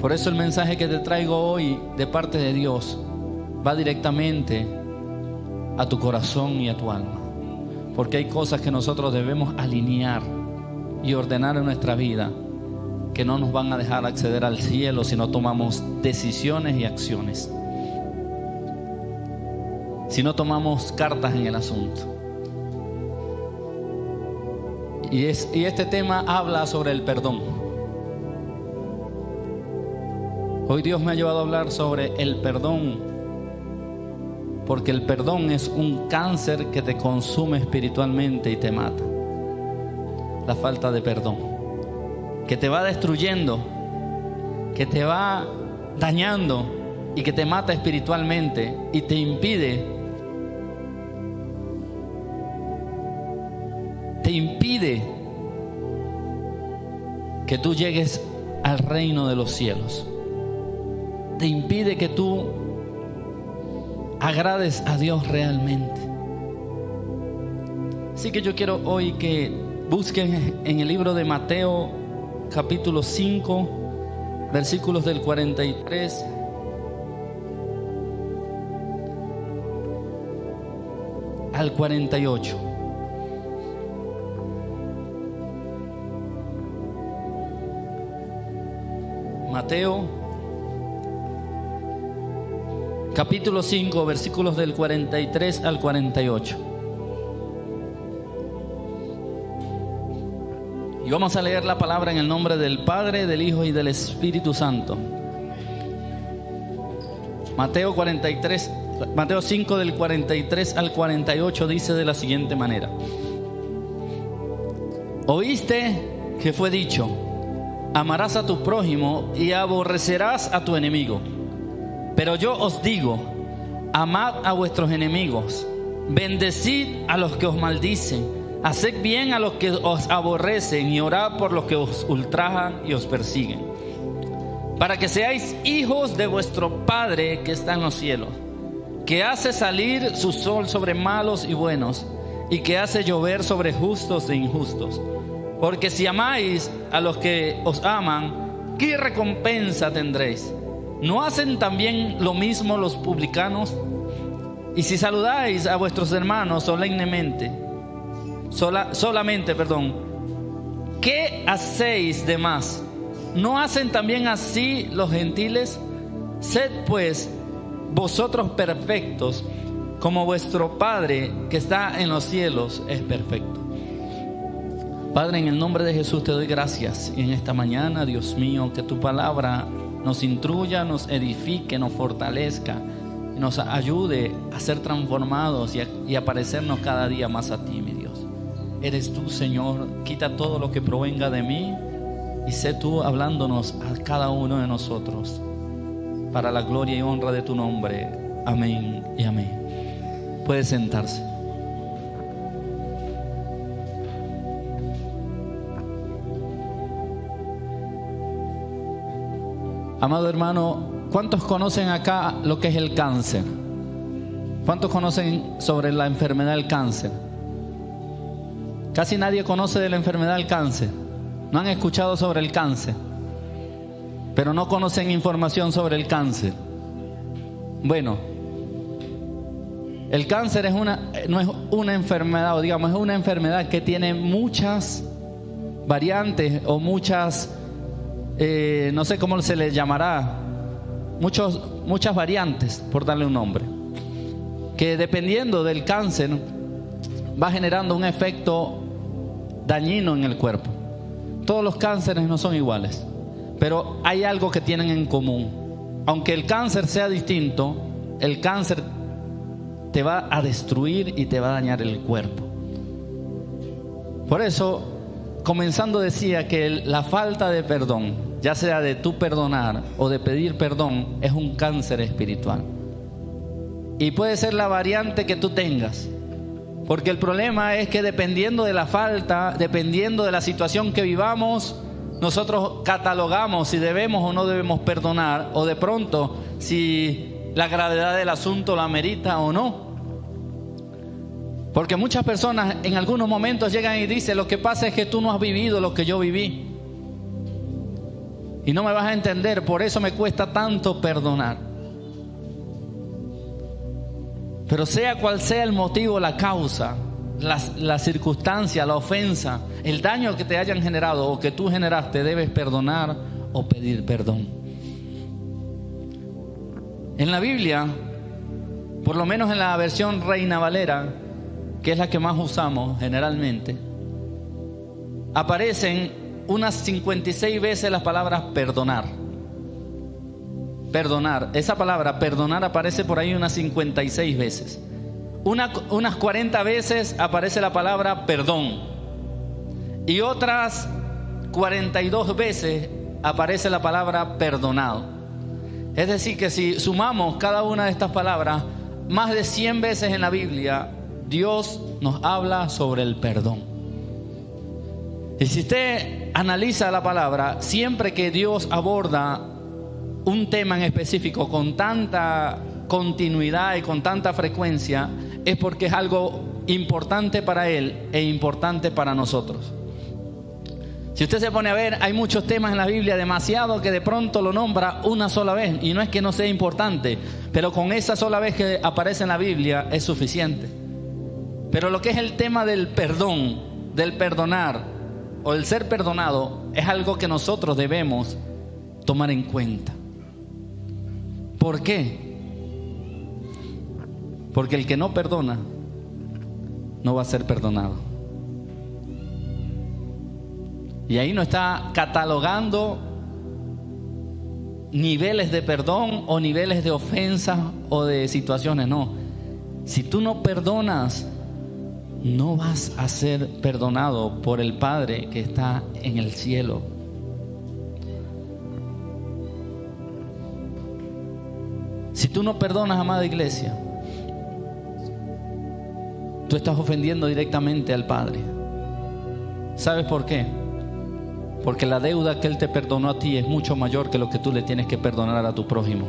Por eso el mensaje que te traigo hoy de parte de Dios va directamente a tu corazón y a tu alma. Porque hay cosas que nosotros debemos alinear y ordenar en nuestra vida que no nos van a dejar acceder al cielo si no tomamos decisiones y acciones, si no tomamos cartas en el asunto. Y este tema habla sobre el perdón. Hoy Dios me ha llevado a hablar sobre el perdón, porque el perdón es un cáncer que te consume espiritualmente y te mata. La falta de perdón, que te va destruyendo, que te va dañando y que te mata espiritualmente y te impide que tú llegues al reino de los cielos. Te impide que tú agrades a Dios realmente. Así que yo quiero hoy que busquen en el libro de Mateo, capítulo 5, versículos del 43 al 48. Mateo, capítulo 5, versículos del 43 al 48. Y vamos a leer la palabra en el nombre del Padre, del Hijo y del Espíritu Santo. Mateo 5 del 43 al 48 dice de la siguiente manera: Oíste que fue dicho: amarás a tu prójimo y aborrecerás a tu enemigo. Pero yo os digo: amad a vuestros enemigos, bendecid a los que os maldicen, haced bien a los que os aborrecen y orad por los que os ultrajan y os persiguen, para que seáis hijos de vuestro Padre que está en los cielos, que hace salir su sol sobre malos y buenos, y que hace llover sobre justos e injustos. Porque si amáis a los que os aman, ¿qué recompensa tendréis? ¿No hacen también lo mismo los publicanos? Y si saludáis a vuestros hermanos solamente, ¿qué hacéis de más? ¿No hacen también así los gentiles? Sed pues vosotros perfectos, como vuestro Padre que está en los cielos es perfecto. Padre, en el nombre de Jesús te doy gracias. Y en esta mañana, Dios mío, que tu palabra nos instruya, nos edifique, nos fortalezca, nos ayude a ser transformados y a parecernos cada día más a ti, mi Dios. Eres tú, Señor. Quita todo lo que provenga de mí y sé tú hablándonos a cada uno de nosotros, para la gloria y honra de tu nombre. Amén y amén. Puede sentarse. Amado hermano, ¿cuántos conocen acá lo que es el cáncer? ¿Cuántos conocen sobre la enfermedad del cáncer? Casi nadie conoce de la enfermedad del cáncer. No han escuchado sobre el cáncer, pero no conocen información sobre el cáncer. Bueno, el cáncer no es una enfermedad, o digamos, es una enfermedad que tiene muchas variantes o muchas, no sé cómo se le llamará, muchas variantes, por darle un nombre, que dependiendo del cáncer va generando un efecto dañino en el cuerpo. Todos los cánceres no son iguales, pero hay algo que tienen en común. Aunque el cáncer sea distinto, el cáncer te va a destruir y te va a dañar el cuerpo. Por eso, comenzando, decía que la falta de perdón, ya sea de tú perdonar o de pedir perdón, es un cáncer espiritual. Y puede ser la variante que tú tengas, porque el problema es que dependiendo de la falta, dependiendo de la situación que vivamos, nosotros catalogamos si debemos o no debemos perdonar, o de pronto si la gravedad del asunto la amerita o no. Porque muchas personas en algunos momentos llegan y dicen: lo que pasa es que tú no has vivido lo que yo viví. Y no me vas a entender, por eso me cuesta tanto perdonar. Pero sea cual sea el motivo, la causa, la circunstancia, la ofensa, el daño que te hayan generado o que tú generaste, debes perdonar o pedir perdón. En la Biblia, por lo menos en la versión Reina Valera, que es la que más usamos generalmente, aparecen unas 56 veces las palabras perdonar. Perdonar, esa palabra perdonar aparece por ahí unas 56 veces. Unas 40 veces aparece la palabra perdón. Y otras 42 veces aparece la palabra perdonado. Es decir, que si sumamos cada una de estas palabras, más de 100 veces en la Biblia, Dios nos habla sobre el perdón. Y si usted analiza la palabra, siempre que Dios aborda un tema en específico con tanta continuidad y con tanta frecuencia, es porque es algo importante para Él e importante para nosotros. Si usted se pone a ver, hay muchos temas en la Biblia, demasiado, que de pronto lo nombra una sola vez. Y no es que no sea importante, pero con esa sola vez que aparece en la Biblia es suficiente. Pero lo que es el tema del perdón, del perdonar o el ser perdonado, es algo que nosotros debemos tomar en cuenta. ¿Por qué? Porque el que no perdona no va a ser perdonado. Y ahí no está catalogando niveles de perdón o niveles de ofensas o de situaciones, no. Si tú no perdonas, no vas a ser perdonado por el Padre que está en el cielo. Si tú no perdonas, amada iglesia, tú estás ofendiendo directamente al Padre. ¿Sabes por qué? Porque la deuda que Él te perdonó a ti es mucho mayor que lo que tú le tienes que perdonar a tu prójimo.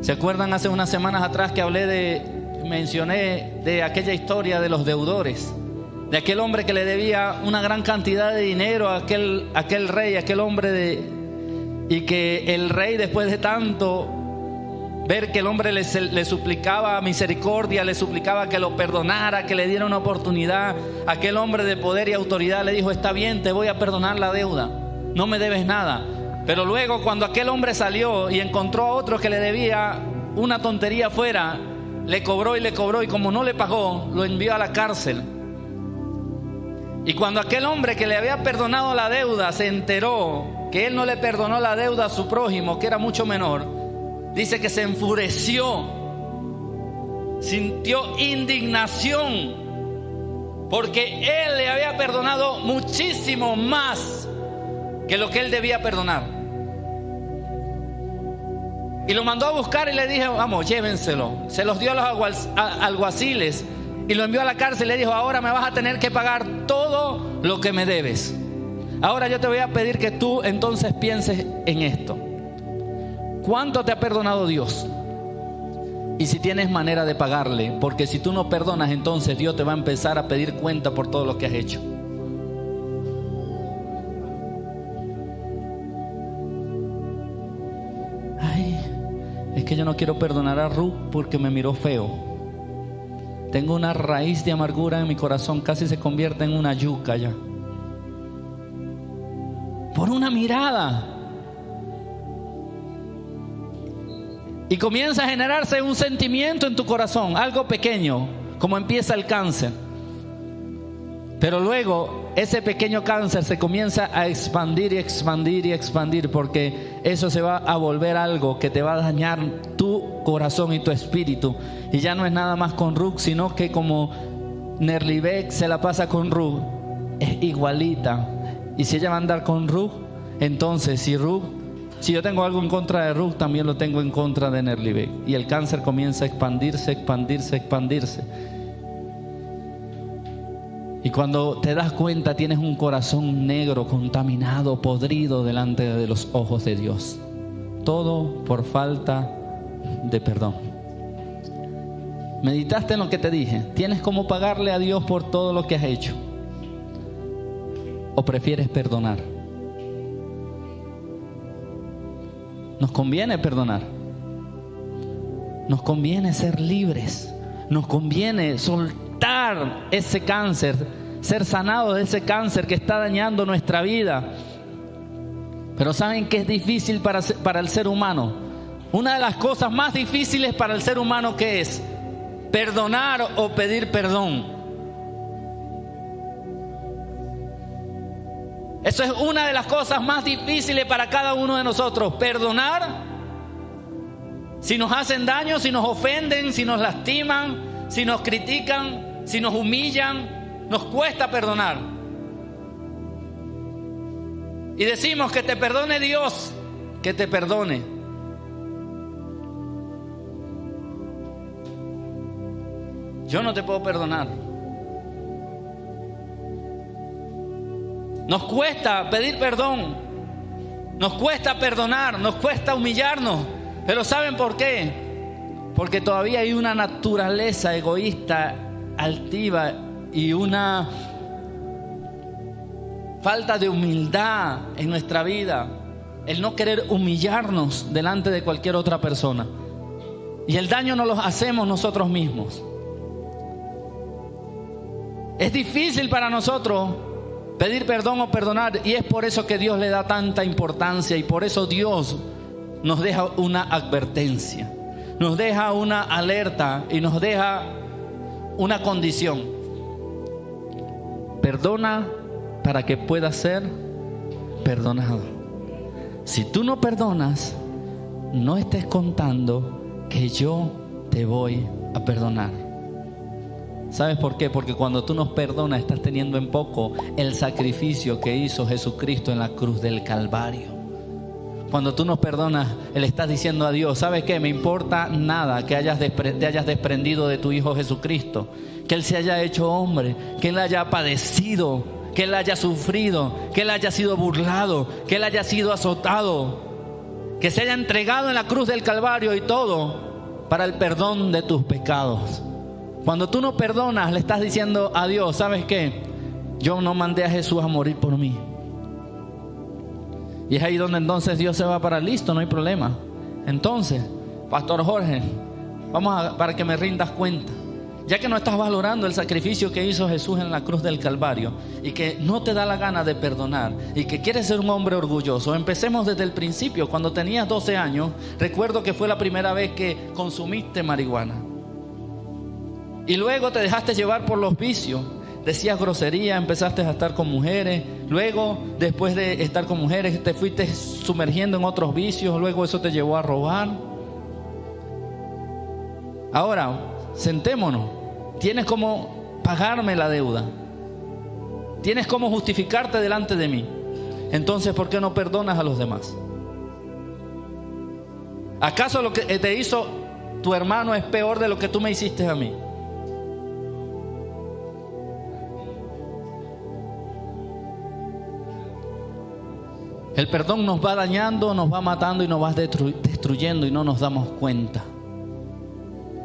¿Se acuerdan hace unas semanas atrás que mencioné de aquella historia de los deudores? De aquel hombre que le debía una gran cantidad de dinero a aquel rey, aquel hombre y que el rey, después de tanto ver que el hombre le suplicaba misericordia, le suplicaba que lo perdonara, que le diera una oportunidad, aquel hombre de poder y autoridad le dijo: está bien, te voy a perdonar la deuda, no me debes nada. Pero luego, cuando aquel hombre salió y encontró a otro que le debía una tontería afuera, le cobró y como no le pagó, lo envió a la cárcel. Y cuando aquel hombre que le había perdonado la deuda se enteró que él no le perdonó la deuda a su prójimo, que era mucho menor, dice que se enfureció, sintió indignación, porque él le había perdonado muchísimo más que lo que él debía perdonar. Y lo mandó a buscar y le dijo: vamos, llévenselo. Se los dio a los alguaciles y lo envió a la cárcel y le dijo: ahora me vas a tener que pagar todo lo que me debes. Ahora yo te voy a pedir que tú entonces pienses en esto. ¿Cuánto te ha perdonado Dios? Y si tienes manera de pagarle, porque si tú no perdonas, entonces Dios te va a empezar a pedir cuenta por todo lo que has hecho. Ay, es que yo no quiero perdonar a Ruth porque me miró feo. Tengo una raíz de amargura en mi corazón, casi se convierte en una yuca ya. Por una mirada. Y comienza a generarse un sentimiento en tu corazón, algo pequeño, como empieza el cáncer. Pero luego ese pequeño cáncer se comienza a expandir y expandir y expandir, porque eso se va a volver algo que te va a dañar tu corazón y tu espíritu. Y ya no es nada más con Ruth, sino que como Nerlibek se la pasa con Ruth, es igualita. Y si ella va a andar con Ruth, entonces si yo tengo algo en contra de Ruth, también lo tengo en contra de Nerlibek. Y el cáncer comienza a expandirse, expandirse, expandirse. Y cuando te das cuenta, tienes un corazón negro, contaminado, podrido delante de los ojos de Dios. Todo por falta de perdón. ¿Meditaste en lo que te dije? ¿Tienes cómo pagarle a Dios por todo lo que has hecho? ¿O prefieres perdonar? nos conviene perdonar. Nos conviene ser libres. Nos conviene soltar ese cáncer, ser sanado de ese cáncer que está dañando nuestra vida. Pero ¿saben qué es difícil para el ser humano? Una de las cosas más difíciles para el ser humano, ¿qué es? Perdonar o pedir perdón. Eso es una de las cosas más difíciles para cada uno de nosotros. Perdonar si nos hacen daño, si nos ofenden, si nos lastiman, si nos critican, si nos humillan. Nos cuesta perdonar. Y decimos que te perdone Dios, que te perdone. Yo no te puedo perdonar. Nos cuesta pedir perdón, nos cuesta perdonar, nos cuesta humillarnos. Pero ¿saben por qué? Porque todavía hay una naturaleza egoísta, altiva y una falta de humildad en nuestra vida. El no querer humillarnos delante de cualquier otra persona. Y el daño nos lo hacemos nosotros mismos. Es difícil para nosotros pedir perdón o perdonar, y es por eso que Dios le da tanta importancia, y por eso Dios nos deja una advertencia, nos deja una alerta y nos deja una condición. Perdona para que puedas ser perdonado. Si tú no perdonas, no estés contando que yo te voy a perdonar. ¿Sabes por qué? Porque cuando tú nos perdonas, estás teniendo en poco el sacrificio que hizo Jesucristo en la cruz del Calvario. Cuando tú nos perdonas, le estás diciendo a Dios: ¿sabes qué? Me importa nada que te hayas desprendido de tu Hijo Jesucristo, que Él se haya hecho hombre, que Él haya padecido, que Él haya sufrido, que Él haya sido burlado, que Él haya sido azotado, que se haya entregado en la cruz del Calvario, y todo para el perdón de tus pecados. Cuando tú no perdonas, le estás diciendo a Dios: ¿sabes qué? Yo no mandé a Jesús a morir por mí. Y es ahí donde entonces Dios se va para listo, no hay problema. Entonces, Pastor Jorge, para que me rindas cuenta, ya que no estás valorando el sacrificio que hizo Jesús en la cruz del Calvario, y que no te da la gana de perdonar, y que quieres ser un hombre orgulloso, empecemos desde el principio. Cuando tenías 12 años, recuerdo que fue la primera vez que consumiste marihuana. Y luego te dejaste llevar por los vicios. Decías grosería, empezaste a estar con mujeres. Luego, después de estar con mujeres, te fuiste sumergiendo en otros vicios. Luego eso te llevó a robar. Ahora, sentémonos. Tienes cómo pagarme la deuda. Tienes cómo justificarte delante de mí. Entonces, ¿por qué no perdonas a los demás? ¿Acaso lo que te hizo tu hermano es peor de lo que tú me hiciste a mí? El perdón nos va dañando, nos va matando y nos va destruyendo, y no nos damos cuenta.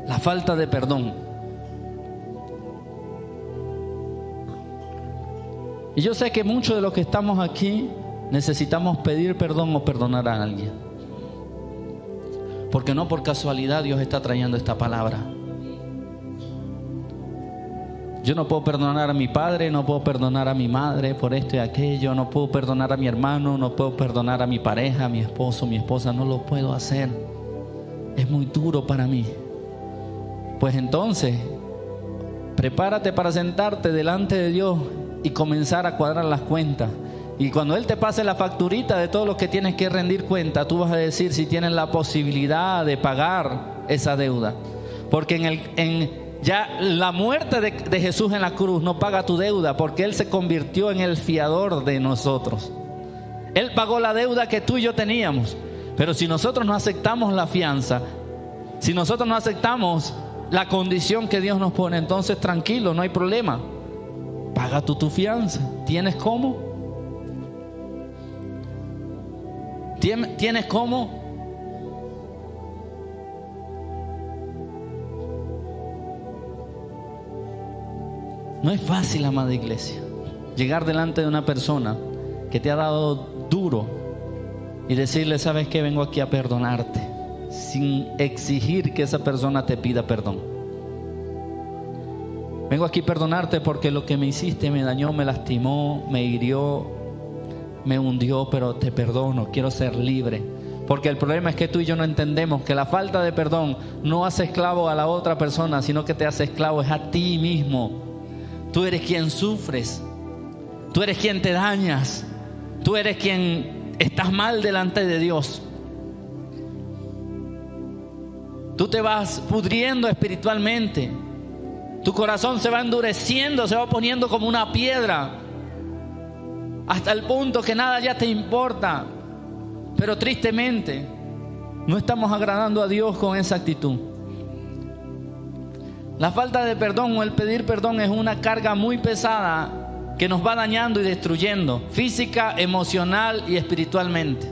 La falta de perdón. Y yo sé que muchos de los que estamos aquí necesitamos pedir perdón o perdonar a alguien. Porque no por casualidad Dios está trayendo esta palabra. Yo no puedo perdonar a mi padre, no puedo perdonar a mi madre por esto y aquello, no puedo perdonar a mi hermano, no puedo perdonar a mi pareja, a mi esposo, mi esposa, no lo puedo hacer. Es muy duro para mí. Pues entonces, prepárate para sentarte delante de Dios y comenzar a cuadrar las cuentas. Y cuando Él te pase la facturita de todo lo que tienes que rendir cuenta, tú vas a decir si tienes la posibilidad de pagar esa deuda. Porque ya la muerte de Jesús en la cruz no paga tu deuda, porque Él se convirtió en el fiador de nosotros. Él pagó la deuda que tú y yo teníamos. Pero si nosotros no aceptamos la fianza, si nosotros no aceptamos la condición que Dios nos pone, entonces tranquilo, no hay problema. Paga tú tu fianza. ¿Tienes cómo? ¿Tienes cómo? No es fácil, amada iglesia, llegar delante de una persona que te ha dado duro, y decirle: ¿sabes qué? Vengo aquí a perdonarte, sin exigir que esa persona te pida perdón. Vengo aquí a perdonarte porque lo que me hiciste me dañó, me lastimó, me hirió, me hundió, pero te perdono, quiero ser libre. Porque el problema es que tú y yo no entendemos que la falta de perdón no hace esclavo a la otra persona, sino que te hace esclavo es a ti mismo. Tú eres quien sufres, tú eres quien te dañas, tú eres quien estás mal delante de Dios. Tú te vas pudriendo espiritualmente. Tu corazón se va endureciendo, se va poniendo como una piedra, hasta el punto que nada ya te importa. Pero tristemente no estamos agradando a Dios con esa actitud. La falta de perdón o el pedir perdón es una carga muy pesada que nos va dañando y destruyendo física, emocional y espiritualmente.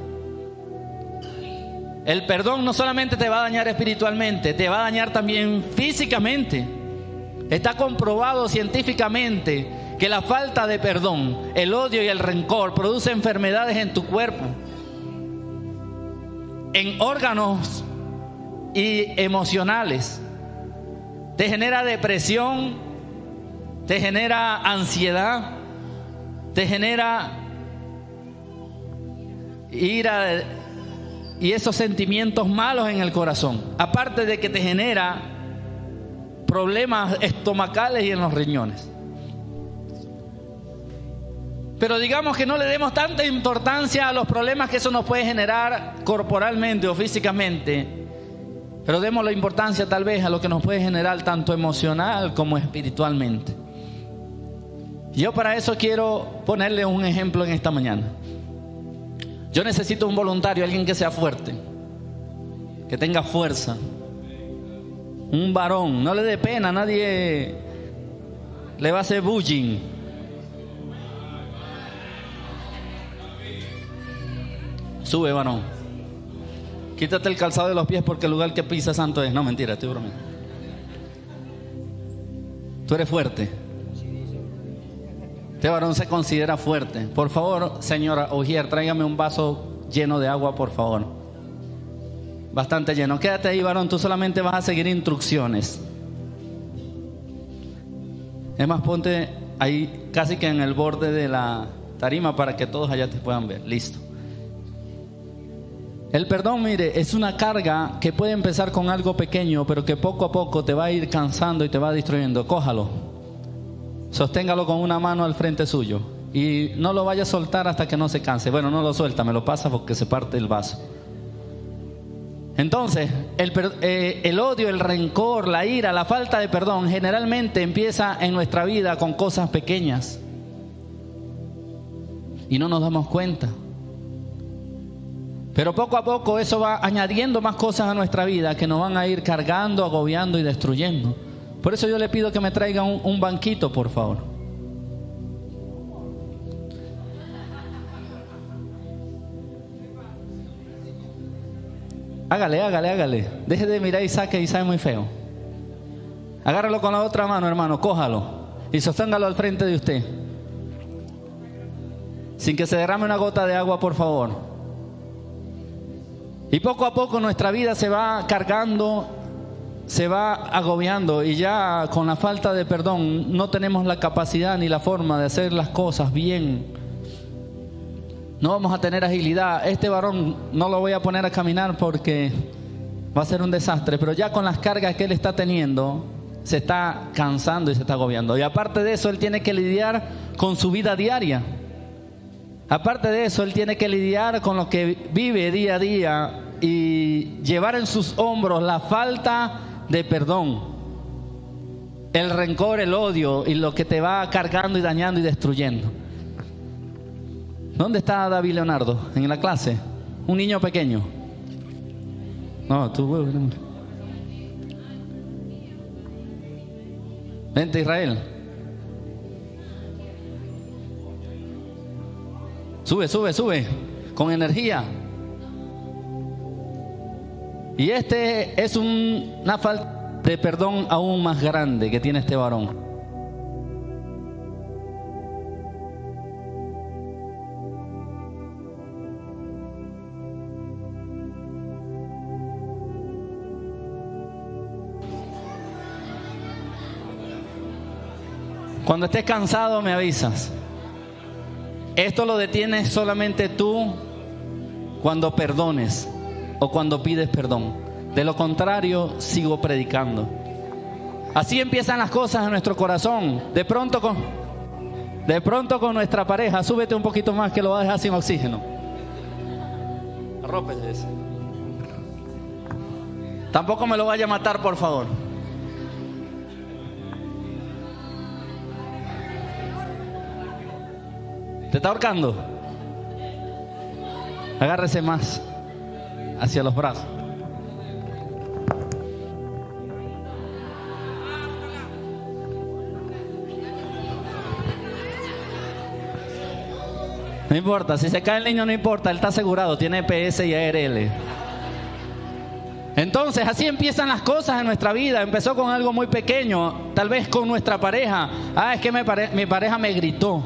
El perdón no solamente te va a dañar espiritualmente, te va a dañar también físicamente. Está comprobado científicamente que la falta de perdón, el odio y el rencor produce enfermedades en tu cuerpo, en órganos y emocionales. Te genera depresión, te genera ansiedad, te genera ira y esos sentimientos malos en el corazón. Aparte de que te genera problemas estomacales y en los riñones. Pero digamos que no le demos tanta importancia a los problemas que eso nos puede generar corporalmente o físicamente, pero demos la importancia tal vez a lo que nos puede generar tanto emocional como espiritualmente. Yo para eso quiero ponerle un ejemplo en esta mañana. Yo necesito un voluntario, alguien que sea fuerte, que tenga fuerza, un varón. No le dé pena, nadie le va a hacer bullying. Sube, varón. Quítate el calzado de los pies porque el lugar que pisa santo es. No, mentira, estoy bromeando. Tú eres fuerte. Este varón se considera fuerte. Por favor, señora Ogier, tráigame un vaso lleno de agua, por favor. Bastante lleno. Quédate ahí, varón, tú solamente vas a seguir instrucciones. Es más, ponte ahí casi que en el borde de la tarima para que todos allá te puedan ver. Listo. El perdón, mire, es una carga que puede empezar con algo pequeño, pero que poco a poco te va a ir cansando y te va destruyendo. Cójalo, sosténgalo con una mano al frente suyo y no lo vaya a soltar hasta que no se canse. Bueno, no lo suelta, me lo pasa porque se parte el vaso. Entonces, el odio, el rencor, la ira, la falta de perdón generalmente empieza en nuestra vida con cosas pequeñas y no nos damos cuenta. Pero poco a poco eso va añadiendo más cosas a nuestra vida que nos van a ir cargando, agobiando y destruyendo. Por eso yo le pido que me traiga un banquito, por favor. Hágale. Deje de mirar y saque y sabe muy feo. Agárralo con la otra mano, hermano, cójalo y sosténgalo al frente de usted. Sin que se derrame una gota de agua, por favor. Y poco a poco nuestra vida se va cargando, se va agobiando y ya con la falta de perdón no tenemos la capacidad ni la forma de hacer las cosas bien. No vamos a tener agilidad. Este varón no lo voy a poner a caminar porque va a ser un desastre, pero ya con las cargas que él está teniendo se está cansando y se está agobiando. Y aparte de eso, él tiene que lidiar con su vida diaria. Aparte de eso, él tiene que lidiar con lo que vive día a día y llevar en sus hombros la falta de perdón, el rencor, el odio y lo que te va cargando y dañando y destruyendo. ¿Dónde está David Leonardo? ¿En la clase? Un niño pequeño. No, tú. Vente, Israel. Sube, con energía. Y este es una falta de perdón aún más grande que tiene este varón. Cuando estés cansado me avisas. Esto lo detienes solamente tú cuando perdones o cuando pides perdón. De lo contrario, sigo predicando. Así empiezan las cosas en nuestro corazón. De pronto con nuestra pareja, súbete un poquito más que lo vas a dejar sin oxígeno. Arrópese ese. Tampoco me lo vaya a matar, por favor. ¿Te está ahorcando? Agárrese más hacia los brazos. No importa, si se cae el niño no importa, él está asegurado, tiene PS y ARL. Entonces así empiezan las cosas en nuestra vida. Empezó con algo muy pequeño, tal vez con nuestra pareja. Es que mi pareja me gritó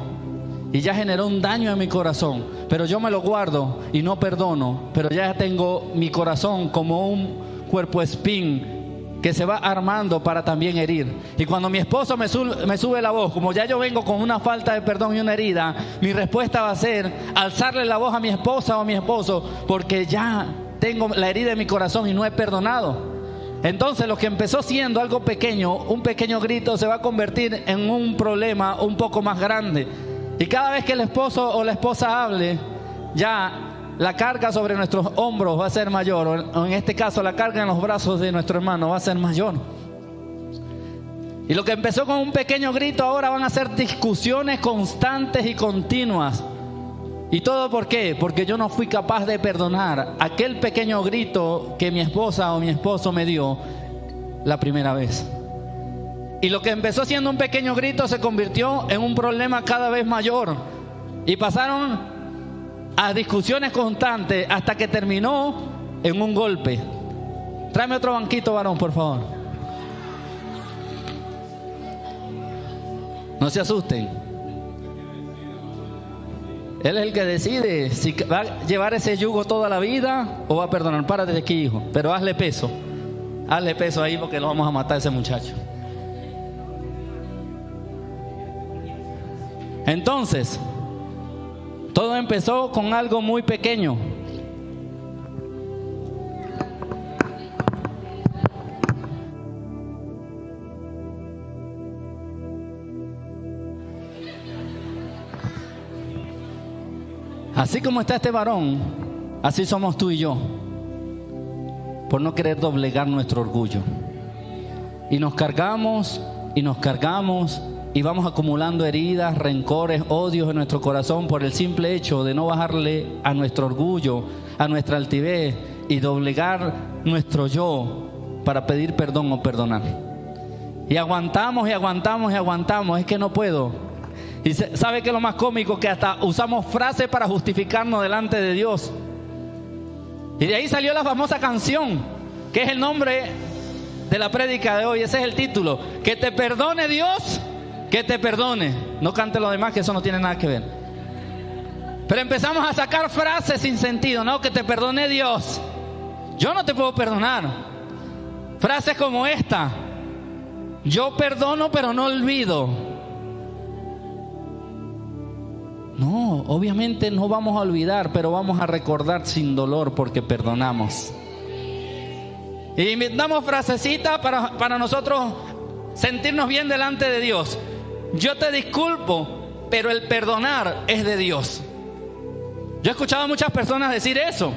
y ya generó un daño en mi corazón, pero yo me lo guardo y no perdono, pero ya tengo mi corazón como un cuerpo espín que se va armando para también herir. Y cuando mi esposo me sube la voz, como ya yo vengo con una falta de perdón y una herida, mi respuesta va a ser alzarle la voz a mi esposa o a mi esposo, porque ya tengo la herida en mi corazón y no he perdonado. Entonces lo que empezó siendo algo pequeño, un pequeño grito, se va a convertir en un problema un poco más grande. Y cada vez que el esposo o la esposa hable, ya la carga sobre nuestros hombros va a ser mayor, o en este caso la carga en los brazos de nuestro hermano va a ser mayor. Y lo que empezó con un pequeño grito ahora van a ser discusiones constantes y continuas. ¿Y todo por qué? Porque yo no fui capaz de perdonar aquel pequeño grito que mi esposa o mi esposo me dio la primera vez. Y lo que empezó siendo un pequeño grito se convirtió en un problema cada vez mayor. Y pasaron a discusiones constantes hasta que terminó en un golpe. Tráeme otro banquito, varón, por favor. No se asusten. Él es el que decide si va a llevar ese yugo toda la vida o va a perdonar. Párate de aquí, hijo, pero hazle peso. Hazle peso ahí porque lo vamos a matar a ese muchacho. Entonces, todo empezó con algo muy pequeño. Así como está este varón, así somos tú y yo, por no querer doblegar nuestro orgullo. Y nos cargamos y vamos acumulando heridas, rencores, odios en nuestro corazón por el simple hecho de no bajarle a nuestro orgullo, a nuestra altivez y doblegar nuestro yo para pedir perdón o perdonar. Y aguantamos, es que no puedo. Y ¿sabe qué es lo más cómico? Que hasta usamos frases para justificarnos delante de Dios. Y de ahí salió la famosa canción, que es el nombre de la prédica de hoy. Ese es el título: que te perdone Dios, que te perdone. No cante lo demás, que eso no tiene nada que ver. Pero empezamos a sacar frases sin sentido, ¿no? Que te perdone Dios. Yo no te puedo perdonar. Frases como esta: yo perdono pero no olvido. No, obviamente no vamos a olvidar, pero vamos a recordar sin dolor porque perdonamos. Y inventamos frasecitas para nosotros sentirnos bien delante de Dios. Yo te disculpo, pero el perdonar es de Dios. Yo he escuchado a muchas personas decir eso.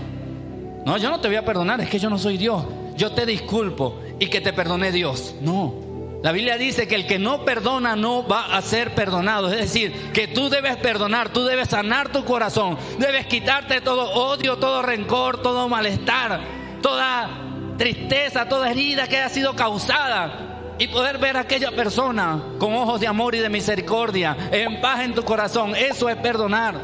No, yo no te voy a perdonar, es que yo no soy Dios. Yo te disculpo y que te perdone Dios. No. La Biblia dice que el que no perdona no va a ser perdonado. Es decir, que tú debes perdonar, tú debes sanar tu corazón, debes quitarte todo odio, todo rencor, todo malestar, toda tristeza, toda herida que haya sido causada, y poder ver a aquella persona con ojos de amor y de misericordia, en paz en tu corazón. Eso es perdonar.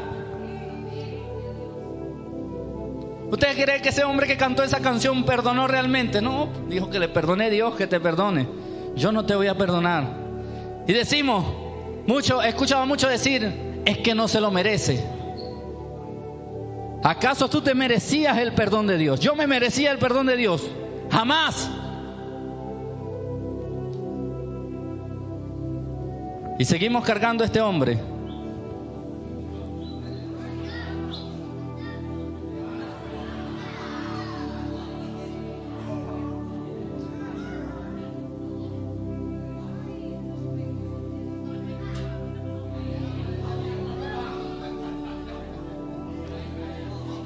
¿Usted cree que ese hombre que cantó esa canción perdonó realmente? No, dijo que le perdone Dios, que te perdone. Yo no te voy a perdonar. Y decimos mucho, he escuchado mucho decir: es que no se lo merece. ¿Acaso tú te merecías el perdón de Dios? Yo me merecía el perdón de Dios. Jamás. Y seguimos cargando a este hombre.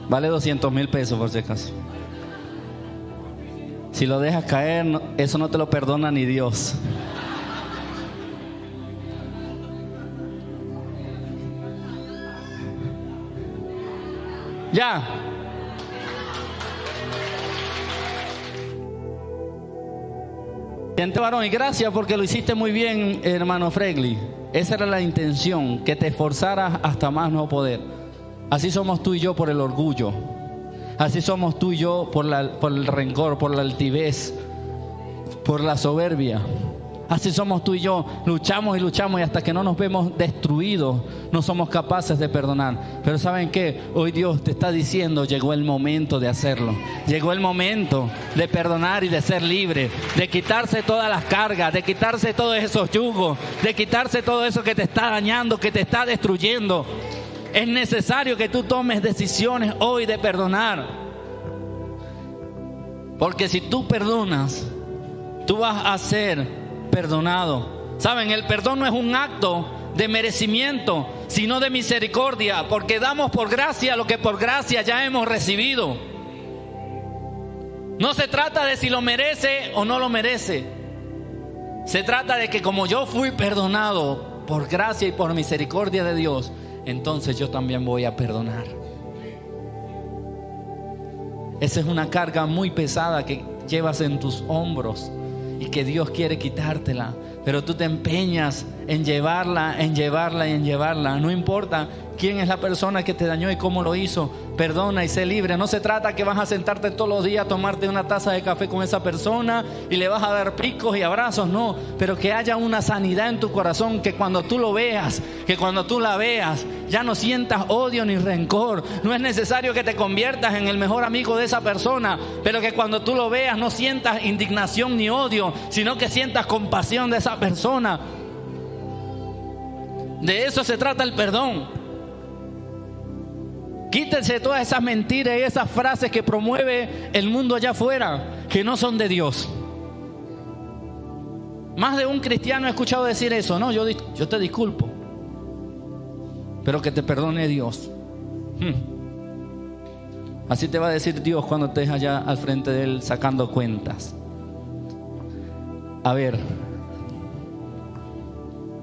Vale 200,000 pesos por si acaso. Si lo dejas caer, eso no te lo perdona ni Dios. Ya. Gente varón, y gracias porque lo hiciste muy bien, hermano Fregli. Esa era la intención, que te esforzaras hasta más no poder. Así somos tú y yo por el orgullo. Así somos tú y yo por el rencor, por la altivez, por la soberbia. Así somos tú y yo, luchamos y luchamos y hasta que no nos vemos destruidos no somos capaces de perdonar. Pero ¿saben qué? Hoy Dios te está diciendo, llegó el momento de hacerlo. Llegó el momento de perdonar y de ser libre, de quitarse todas las cargas, de quitarse todos esos yugos, de quitarse todo eso que te está dañando, que te está destruyendo. Es necesario que tú tomes decisiones hoy de perdonar. Porque si tú perdonas, tú vas a ser perdonado. Saben, el perdón no es un acto de merecimiento, sino de misericordia, porque damos por gracia lo que por gracia ya hemos recibido. No se trata de si lo merece o no lo merece. Se trata de que como yo fui perdonado por gracia y por misericordia de Dios, entonces yo también voy a perdonar. Esa es una carga muy pesada que llevas en tus hombros y que Dios quiere quitártela, pero tú te empeñas en llevarla, en llevarla y en llevarla. No importa quién es la persona que te dañó y cómo lo hizo, perdona y sé libre. No se trata que vas a sentarte todos los días a tomarte una taza de café con esa persona y le vas a dar picos y abrazos, no, pero que haya una sanidad en tu corazón, que cuando tú lo veas, que cuando tú la veas, ya no sientas odio ni rencor. No es necesario que te conviertas en el mejor amigo de esa persona, pero que cuando tú lo veas no sientas indignación ni odio, sino que sientas compasión de esa persona. De eso se trata el perdón. Quítense todas esas mentiras y esas frases que promueve el mundo allá afuera, que no son de Dios. Más de un cristiano he escuchado decir eso. No, yo te disculpo, pero que te perdone Dios. Así te va a decir Dios cuando estés allá al frente de Él sacando cuentas. A ver,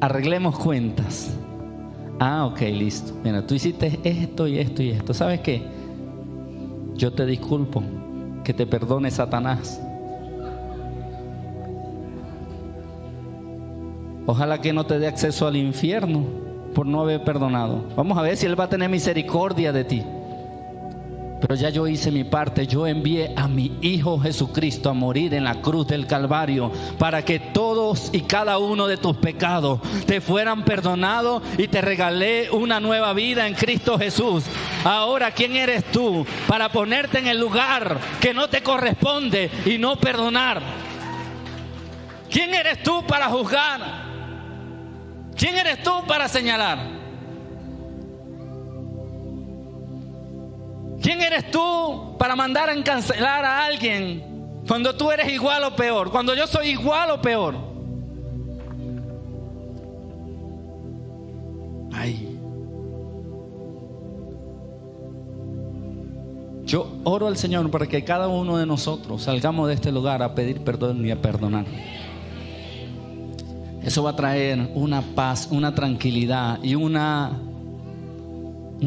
arreglemos cuentas. Ah, ok, listo. Mira, tú hiciste esto y esto y esto. ¿Sabes qué? Yo te disculpo. Que te perdone Satanás. Ojalá que no te dé acceso al infierno por no haber perdonado. Vamos a ver si Él va a tener misericordia de ti. Pero ya yo hice mi parte. Yo envié a mi Hijo Jesucristo a morir en la cruz del Calvario para que todos y cada uno de tus pecados te fueran perdonados, y te regalé una nueva vida en Cristo Jesús. Ahora, ¿quién eres tú para ponerte en el lugar que no te corresponde y no perdonar? ¿Quién eres tú para juzgar? ¿Quién eres tú para señalar? ¿Quién eres tú para mandar a encarcelar a alguien cuando tú eres igual o peor? Cuando yo soy igual o peor. Ay. Yo oro al Señor para que cada uno de nosotros salgamos de este lugar a pedir perdón y a perdonar. Eso va a traer una paz, una tranquilidad y un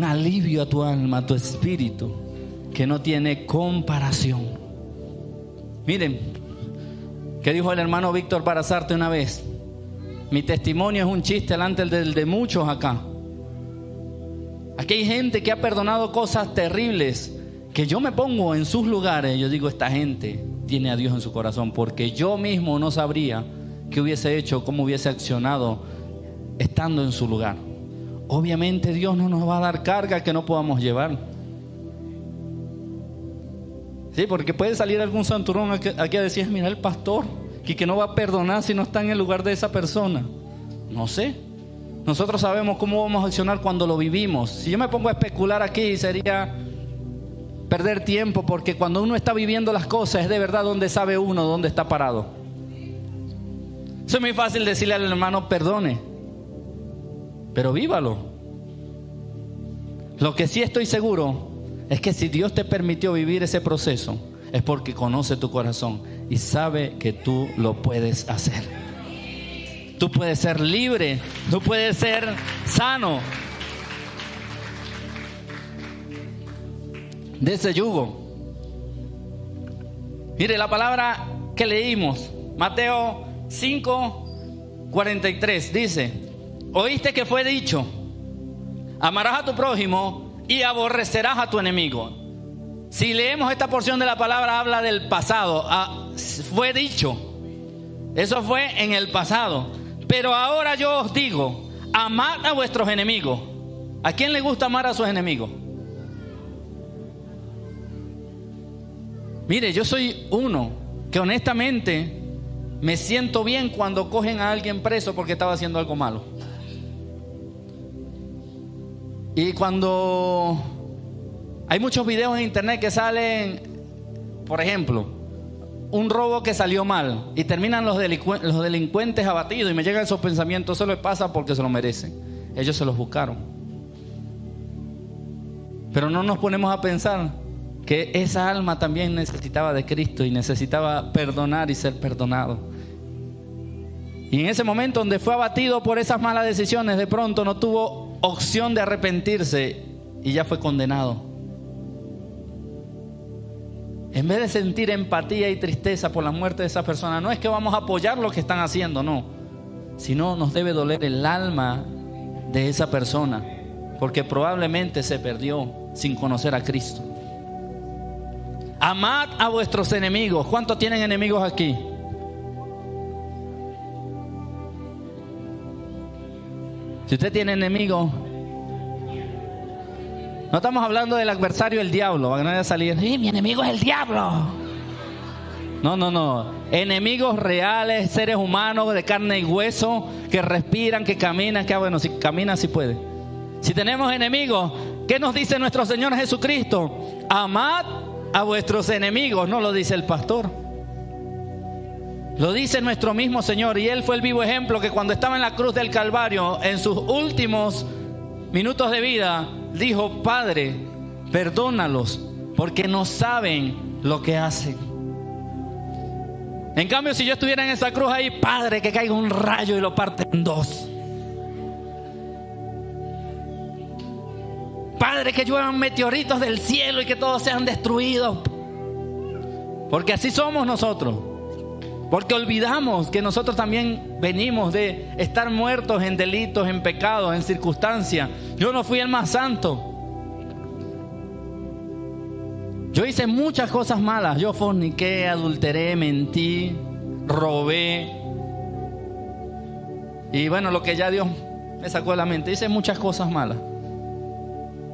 alivio a tu alma, a tu espíritu, que no tiene comparación. Miren, ¿qué dijo el hermano Víctor Barazarte una vez? Mi testimonio es un chiste delante del de muchos acá. Aquí hay gente que ha perdonado cosas terribles, que yo me pongo en sus lugares. Yo digo, esta gente tiene a Dios en su corazón, porque yo mismo no sabría qué hubiese hecho, cómo hubiese accionado estando en su lugar. Obviamente Dios no nos va a dar carga que no podamos llevar. Sí, porque puede salir algún santurrón aquí a decir, mira el pastor, que no va a perdonar si no está en el lugar de esa persona. No sé. nosotros sabemos cómo vamos a accionar cuando lo vivimos. Si yo me pongo a especular aquí, sería perder tiempo, porque cuando uno está viviendo las cosas es de verdad donde sabe uno dónde está parado. Eso es muy fácil decirle al hermano perdone, pero vívalo. Lo que sí estoy seguro es que si Dios te permitió vivir ese proceso, es porque conoce tu corazón y sabe que tú lo puedes hacer. Tú puedes ser libre, tú puedes ser sano de ese yugo. Mire la palabra que leímos, Mateo 5:43, dice: oíste que fue dicho, amarás a tu prójimo y aborrecerás a tu enemigo. Si leemos esta porción de la palabra, habla del pasado. Fue dicho, eso fue en el pasado. Pero ahora yo os digo, amad a vuestros enemigos. ¿A quién le gusta amar a sus enemigos? Mire, yo soy uno que honestamente me siento bien cuando cogen a alguien preso porque estaba haciendo algo malo. Y cuando hay muchos videos en internet que salen, por ejemplo, un robo que salió mal y terminan los delincuentes abatidos, y me llegan esos pensamientos: eso les pasa porque se lo merecen, ellos se los buscaron. Pero no nos ponemos a pensar que esa alma también necesitaba de Cristo y necesitaba perdonar y ser perdonado. Y en ese momento donde fue abatido por esas malas decisiones, de pronto no tuvo opción de arrepentirse y ya fue condenado. En vez de sentir empatía y tristeza por la muerte de esa persona, no es que vamos a apoyar lo que están haciendo, no, sino nos debe doler el alma de esa persona, porque probablemente se perdió sin conocer a Cristo. Amad a vuestros enemigos. ¿Cuántos tienen enemigos aquí? Si usted tiene enemigos, no estamos hablando del adversario, el diablo, para que no vaya a salir: ¡sí, mi enemigo es el diablo! No. Enemigos reales, seres humanos de carne y hueso, que respiran, que caminan, que bueno, si camina, si puede. Si tenemos enemigos, ¿qué nos dice nuestro Señor Jesucristo? Amad a vuestros enemigos, no lo dice el pastor. Lo dice nuestro mismo Señor, y Él fue el vivo ejemplo que cuando estaba en la cruz del Calvario, en sus últimos minutos de vida, dijo: Padre, perdónalos, porque no saben lo que hacen. En cambio, si yo estuviera en esa cruz ahí: Padre, que caiga un rayo y lo parte en dos. Padre, que lluevan meteoritos del cielo y que todos sean destruidos. Porque así somos nosotros. Porque olvidamos que nosotros también venimos de estar muertos en delitos, en pecados, en circunstancias. Yo no fui el más santo. Yo hice muchas cosas malas. Yo forniqué, adulteré, mentí, robé. Y bueno, lo que ya Dios me sacó de la mente. Hice muchas cosas malas.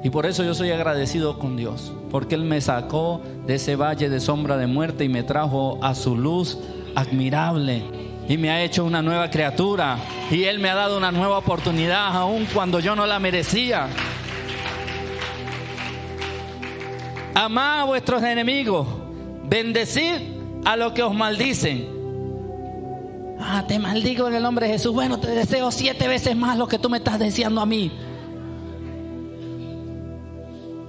Y por eso yo soy agradecido con Dios. Porque Él me sacó de ese valle de sombra de muerte y me trajo a su luz admirable, y me ha hecho una nueva criatura, y Él me ha dado una nueva oportunidad aun cuando yo no la merecía. Amad a vuestros enemigos, bendecid a los que os maldicen. Te maldigo en el nombre de Jesús. Bueno, te deseo 7 veces más lo que tú me estás deseando a mí.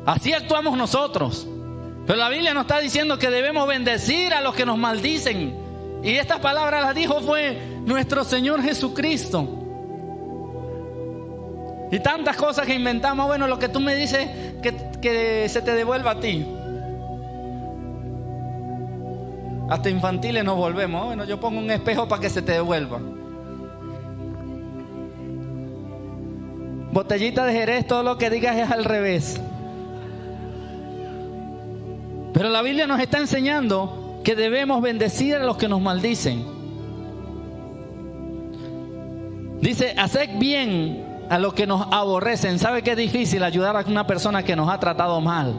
Así actuamos nosotros. Pero la Biblia nos está diciendo que debemos bendecir a los que nos maldicen. Y estas palabras las dijo fue nuestro Señor Jesucristo. Y tantas cosas que inventamos. Bueno, lo que tú me dices, que se te devuelva a ti. Hasta infantiles nos volvemos. Bueno, yo pongo un espejo para que se te devuelva. Botellita de Jerez, todo lo que digas es al revés. Pero la Biblia nos está enseñando que debemos bendecir a los que nos maldicen. Dice: haced bien a los que nos aborrecen. ¿Sabe qué es difícil ayudar a una persona que nos ha tratado mal?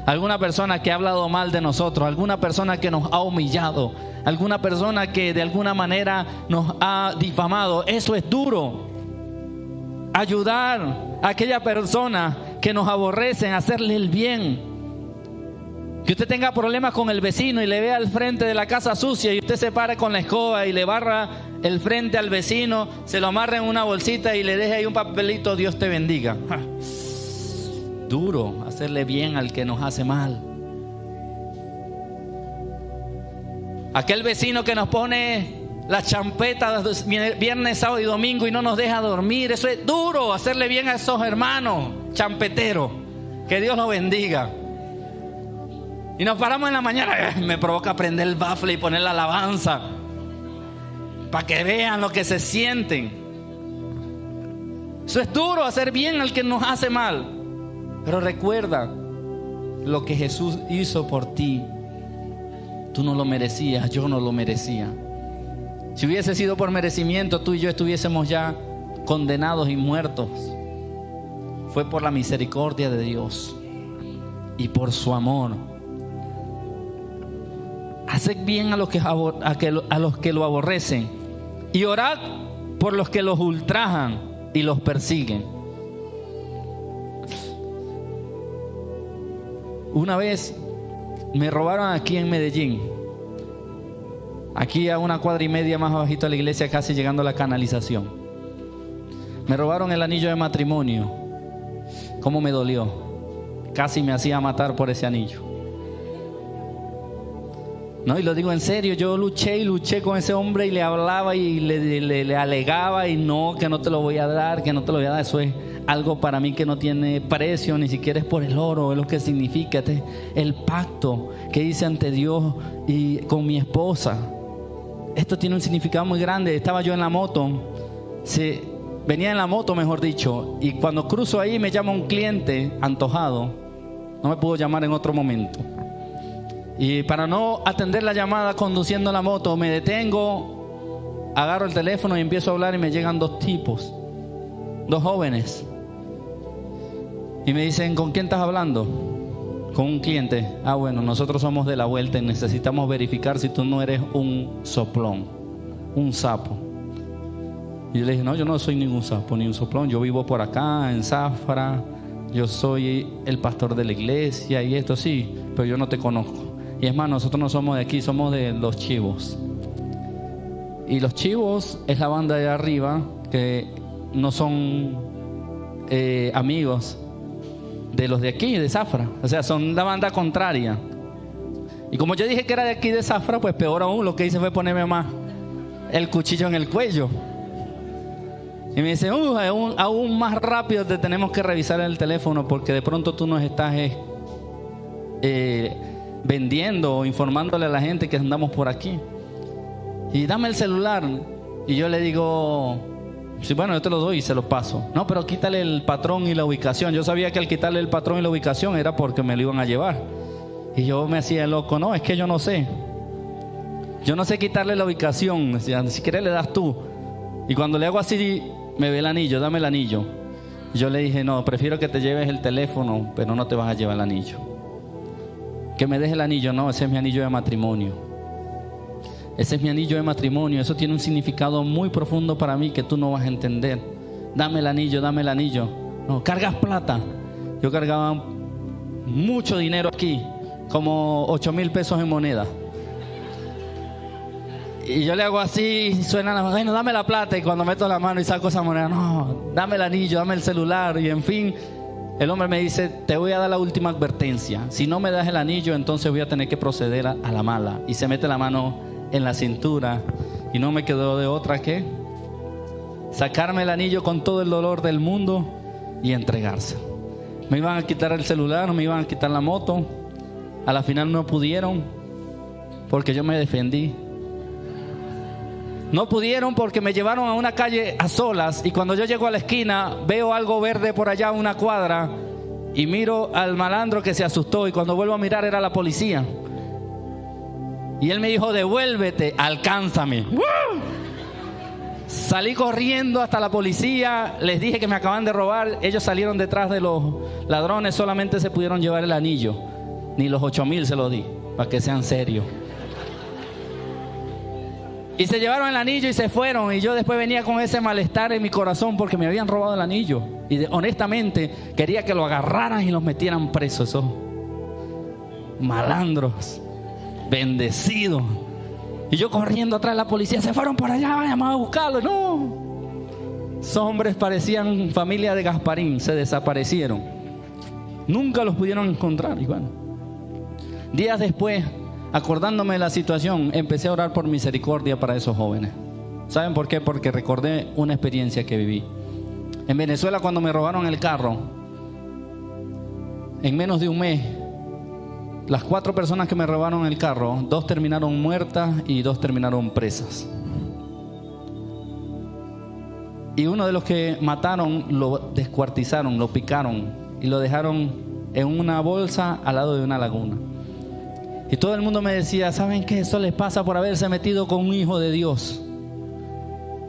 Alguna persona que ha hablado mal de nosotros, alguna persona que nos ha humillado, alguna persona que de alguna manera nos ha difamado. Eso es duro. ayudar a aquella persona que nos aborrecen, hacerle el bien. Que usted tenga problemas con el vecino y le vea al frente de la casa sucia y usted se pare con la escoba y le barra el frente al vecino, se lo amarra en una bolsita y le deje ahí un papelito, Dios te bendiga. Duro hacerle bien al que nos hace mal. Aquel vecino que nos pone las champetas viernes, sábado y domingo y no nos deja dormir, eso es duro, hacerle bien a esos hermanos champeteros. Que Dios los bendiga. Y nos paramos en la mañana, me provoca prender el bafle y poner la alabanza para que vean lo que se sienten. Eso es duro, hacer bien al que nos hace mal. Pero recuerda lo que Jesús hizo por ti. Tú no lo merecías, yo no lo merecía. Si hubiese sido por merecimiento, tú y yo estuviésemos ya condenados y muertos. Fue por la misericordia de Dios y por su amor. Haced bien a los que lo aborrecen y orad por los que los ultrajan y los persiguen. Una vez me robaron aquí en Medellín, aquí a una cuadra y media más abajito de la iglesia, casi llegando a la canalización. Me robaron el anillo de matrimonio. ¿Cómo me dolió? Casi me hacía matar por ese anillo. No, y lo digo en serio, yo luché y luché con ese hombre y le hablaba y le alegaba y no, que no te lo voy a dar, que no te lo voy a dar. Eso es algo para mí que no tiene precio, ni siquiera es por el oro, es lo que significa. Este es el pacto que hice ante Dios y con mi esposa. Esto tiene un significado muy grande. Estaba yo en la moto, venía en la moto mejor dicho, y cuando cruzo ahí me llama un cliente antojado. No me pudo llamar en otro momento. Y para no atender la llamada conduciendo la moto, me detengo, agarro el teléfono y empiezo a hablar y me llegan dos tipos, dos jóvenes. Y me dicen, ¿con quién estás hablando? Con un cliente. Ah, bueno, nosotros somos de la vuelta y necesitamos verificar si tú no eres un soplón, un sapo. Y yo le dije, no, yo no soy ningún sapo ni un soplón, yo vivo por acá en Zafra, yo soy el pastor de la iglesia y esto sí, pero yo no te conozco. Y es más, nosotros no somos de aquí, somos de Los Chivos. Y Los Chivos es la banda de arriba que no son amigos de los de aquí, de Zafra. O sea, son la banda contraria. Y como yo dije que era de aquí de Zafra, pues peor aún, lo que hice fue ponerme más el cuchillo en el cuello. Y me dicen, aún más rápido te tenemos que revisar el teléfono porque de pronto tú nos estás vendiendo o informándole a la gente que andamos por aquí. Y dame el celular. Y yo le digo, sí, bueno, yo te lo doy y se lo paso. No, pero quítale el patrón y la ubicación. Yo sabía que al quitarle el patrón y la ubicación era porque me lo iban a llevar. Y yo me hacía loco. No, es que yo no sé. Yo no sé quitarle la ubicación. Decía, si quieres le das tú. Y cuando le hago así, me ve el anillo, dame el anillo. Yo le dije, no, prefiero que te lleves el teléfono, pero no te vas a llevar el anillo. Que me deje el anillo, no, ese es mi anillo de matrimonio. Ese es mi anillo de matrimonio. Eso tiene un significado muy profundo para mí que tú no vas a entender. Dame el anillo, dame el anillo. No, cargas plata. Yo cargaba mucho dinero aquí, como 8,000 pesos en moneda. Y yo le hago así, suena la mano, bueno, dame la plata. Y cuando meto la mano y saco esa moneda, no, dame el anillo, dame el celular. Y en fin, el hombre me dice, te voy a dar la última advertencia. Si no me das el anillo, entonces voy a tener que proceder a la mala. Y se mete la mano en la cintura y no me quedó de otra que sacarme el anillo con todo el dolor del mundo y entregarse. Me iban a quitar el celular, me iban a quitar la moto. A la final no pudieron porque yo me defendí. No pudieron porque me llevaron a una calle a solas y cuando yo llego a la esquina veo algo verde por allá a una cuadra y miro al malandro que se asustó y cuando vuelvo a mirar era la policía. Y él me dijo, devuélvete, alcánzame. Salí corriendo hasta la policía, les dije que me acaban de robar. Ellos salieron detrás de los ladrones, solamente se pudieron llevar el anillo. Ni los 8,000 se los di, para que sean serios. Y se llevaron el anillo y se fueron. Y yo después venía con ese malestar en mi corazón porque me habían robado el anillo. Y honestamente quería que lo agarraran y los metieran presos. Esos malandros, bendecidos. Y yo corriendo atrás de la policía. Se fueron por allá, vayan a buscarlo. No. Esos hombres parecían familia de Gasparín. Se desaparecieron. Nunca los pudieron encontrar. Y bueno, días después, acordándome de la situación, empecé a orar por misericordia para esos jóvenes. ¿Saben por qué? Porque recordé una experiencia que viví. En Venezuela, cuando me robaron el carro, en menos de un mes, las 4 personas que me robaron el carro, 2 terminaron muertas y 2 terminaron presas. Y uno de los que mataron lo descuartizaron, lo picaron y lo dejaron en una bolsa al lado de una laguna. Y todo el mundo me decía, ¿saben qué? Eso les pasa por haberse metido con un hijo de Dios.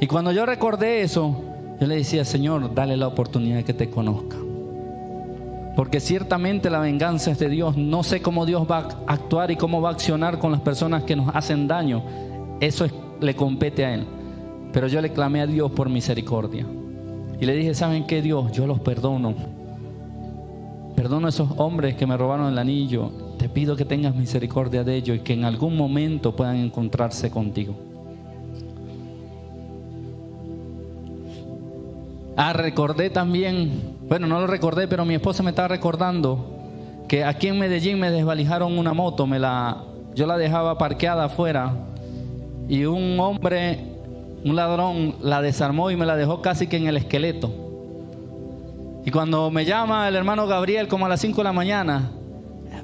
Y cuando yo recordé eso, yo le decía, Señor, dale la oportunidad de que te conozca. Porque ciertamente la venganza es de Dios. No sé cómo Dios va a actuar y cómo va a accionar con las personas que nos hacen daño. Eso le compete a Él. Pero yo le clamé a Dios por misericordia. Y le dije, ¿saben qué, Dios? Yo los perdono. Perdono a esos hombres que me robaron el anillo. Te pido que tengas misericordia de ellos y que en algún momento puedan encontrarse contigo. Recordé también, bueno, no lo recordé, pero mi esposa me estaba recordando que aquí en Medellín me desvalijaron una moto. Yo la dejaba parqueada afuera y un hombre, un ladrón, la desarmó y me la dejó casi que en el esqueleto. Y cuando me llama el hermano Gabriel como a las 5 de la mañana,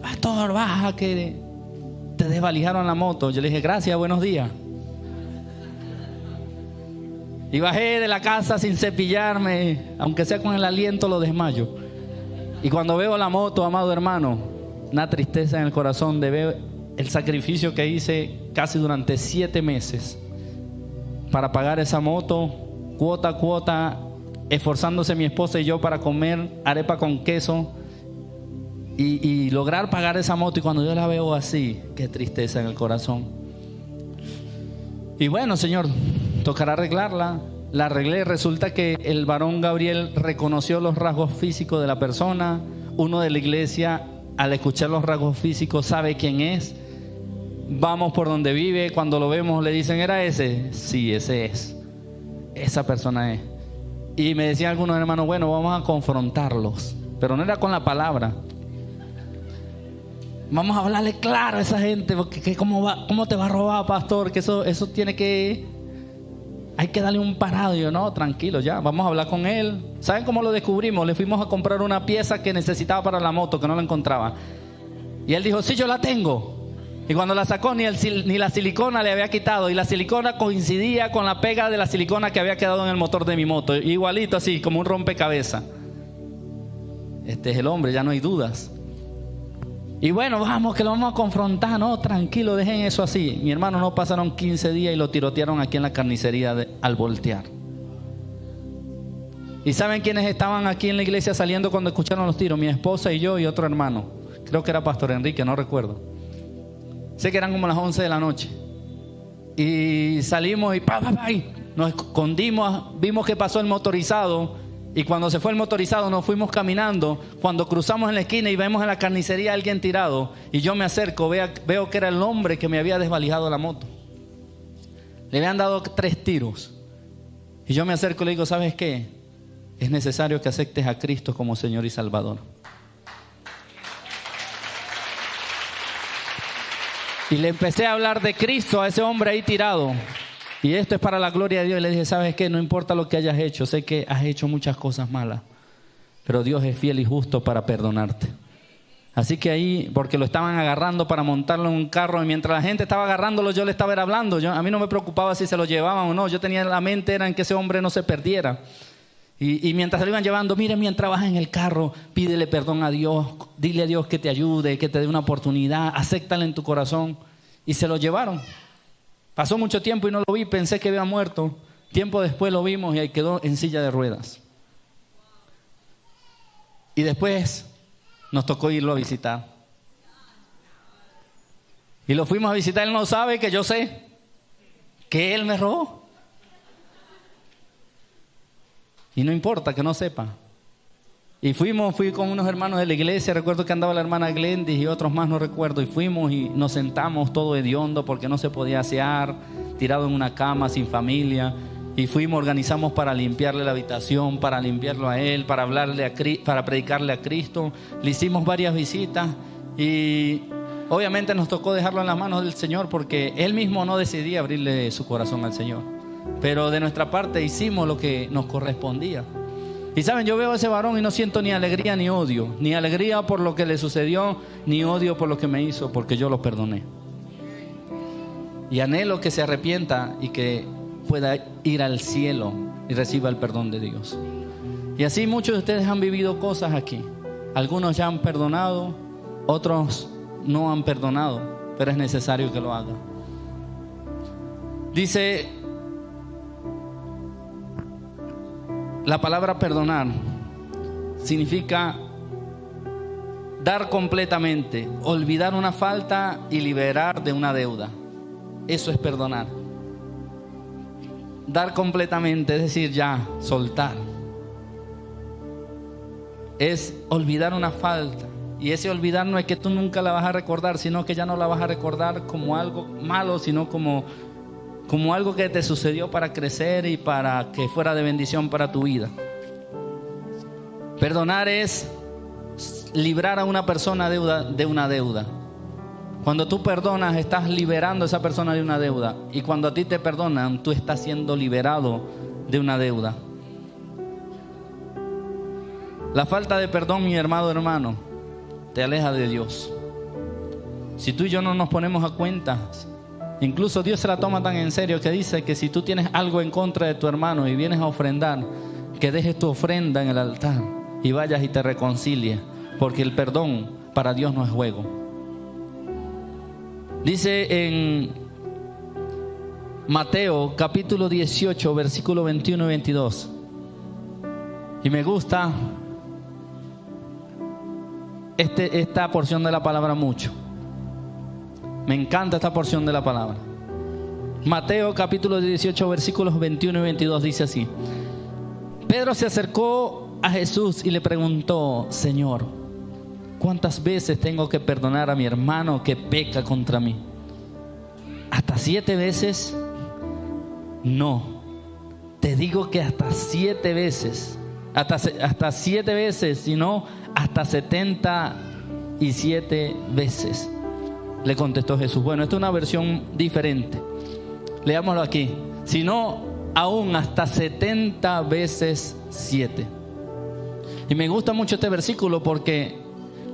pastor, baja que te desvalijaron la moto. Yo le dije, gracias, buenos días. Y bajé de la casa sin cepillarme, aunque sea con el aliento lo desmayo. Y cuando veo la moto, amado hermano, una tristeza en el corazón de ver el sacrificio que hice casi durante 7 meses para pagar esa moto, cuota a cuota, esforzándose mi esposa y yo para comer arepa con queso y lograr pagar esa moto. Y cuando yo la veo así, qué tristeza en el corazón. Y bueno, Señor, tocará arreglarla. La arreglé. Resulta que el varón Gabriel reconoció los rasgos físicos de la persona. Uno de la iglesia, al escuchar los rasgos físicos, sabe quién es. Vamos por donde vive. Cuando lo vemos le dicen, ¿era ese? Sí, ese es. Esa persona es. Y me decían algunos hermanos, bueno, vamos a confrontarlos. Pero no era con la palabra. Vamos a hablarle claro a esa gente, porque ¿cómo te va a robar, pastor? Que eso tiene que... Hay que darle un parado. Y yo, no, tranquilo, ya, vamos a hablar con él. ¿Saben cómo lo descubrimos? Le fuimos a comprar una pieza que necesitaba para la moto, que no la encontraba. Y él dijo, sí, yo la tengo. Y cuando la sacó, ni la silicona le había quitado. Y la silicona coincidía con la pega de la silicona que había quedado en el motor de mi moto. Igualito así, como un rompecabezas. Este es el hombre, ya no hay dudas. Y bueno, vamos, que lo vamos a confrontar. No, tranquilo, dejen eso así. Mi hermano, no pasaron 15 días y lo tirotearon aquí en la carnicería al voltear. ¿Y saben quiénes estaban aquí en la iglesia saliendo cuando escucharon los tiros? Mi esposa y yo y otro hermano. Creo que era Pastor Enrique, no recuerdo. Sé que eran como las 11 de la noche. Y salimos y nos escondimos. Vimos que pasó el motorizado. Y cuando se fue el motorizado nos fuimos caminando. Cuando cruzamos en la esquina y vemos en la carnicería a alguien tirado, y yo me acerco, veo que era el hombre que me había desvalijado la moto. Le habían dado 3 tiros. Y yo me acerco y le digo, ¿sabes qué? Es necesario que aceptes a Cristo como Señor y Salvador. Y le empecé a hablar de Cristo a ese hombre ahí tirado. Y esto es para la gloria de Dios. Y le dije, ¿sabes qué? No importa lo que hayas hecho. Sé que has hecho muchas cosas malas. Pero Dios es fiel y justo para perdonarte. Así que ahí, porque lo estaban agarrando para montarlo en un carro. Y mientras la gente estaba agarrándolo, yo le estaba hablando. A mí no me preocupaba si se lo llevaban o no. Yo tenía la mente era en que ese hombre no se perdiera. Y mientras se lo iban llevando, mire, mientras vas en el carro, pídele perdón a Dios. Dile a Dios que te ayude, que te dé una oportunidad. Acéptale en tu corazón. Y se lo llevaron. Pasó mucho tiempo y no lo vi, pensé que había muerto. Tiempo después lo vimos y ahí quedó en silla de ruedas. Y después nos tocó irlo a visitar. Y lo fuimos a visitar, él no sabe que yo sé. que él me robó. Y no importa que no sepa. Y fui con unos hermanos de la iglesia, recuerdo que andaba la hermana Glendis y otros más, no recuerdo, y fuimos y nos sentamos todo hediondo porque no se podía asear, tirado en una cama, sin familia, y organizamos para limpiarle la habitación, para limpiarlo a él, para para predicarle a Cristo. Le hicimos varias visitas y obviamente nos tocó dejarlo en las manos del Señor porque él mismo no decidía abrirle su corazón al Señor, pero de nuestra parte hicimos lo que nos correspondía. Y saben, yo veo a ese varón y no siento ni alegría ni odio, ni alegría por lo que le sucedió, ni odio por lo que me hizo, porque yo lo perdoné. Y anhelo que se arrepienta y que pueda ir al cielo y reciba el perdón de Dios. Y así muchos de ustedes han vivido cosas aquí. Algunos ya han perdonado, otros no han perdonado, pero es necesario que lo hagan. Dice la palabra perdonar, significa dar completamente, olvidar una falta y liberar de una deuda. Eso es perdonar. Dar completamente, es decir, ya, soltar. Es olvidar una falta. Y ese olvidar no es que tú nunca la vas a recordar, sino que ya no la vas a recordar como algo malo, sino como algo que te sucedió para crecer y para que fuera de bendición para tu vida. Perdonar es librar a una persona de una deuda. Cuando tú perdonas, estás liberando a esa persona de una deuda. Y cuando a ti te perdonan, tú estás siendo liberado de una deuda. La falta de perdón, mi hermano, te aleja de Dios. Si tú y yo no nos ponemos a cuenta, incluso Dios se la toma tan en serio que dice que si tú tienes algo en contra de tu hermano y vienes a ofrendar, que dejes tu ofrenda en el altar y vayas y te reconcilies, porque el perdón para Dios no es juego. Dice en Mateo capítulo 18 versículo 21 y 22, y me gusta esta porción de la palabra mucho. Me encanta esta porción de la palabra. Mateo capítulo 18 versículos 21 y 22 dice así: Pedro se acercó a Jesús y le preguntó: Señor, ¿cuántas veces tengo que perdonar a mi hermano que peca contra mí? ¿Hasta 7 veces? No, te digo que hasta 7 veces. Hasta 7 veces, sino hasta 77 veces. Le contestó Jesús. Bueno, esta es una versión diferente. Leámoslo aquí. Sino aún hasta 70 veces 7. Y me gusta mucho este versículo porque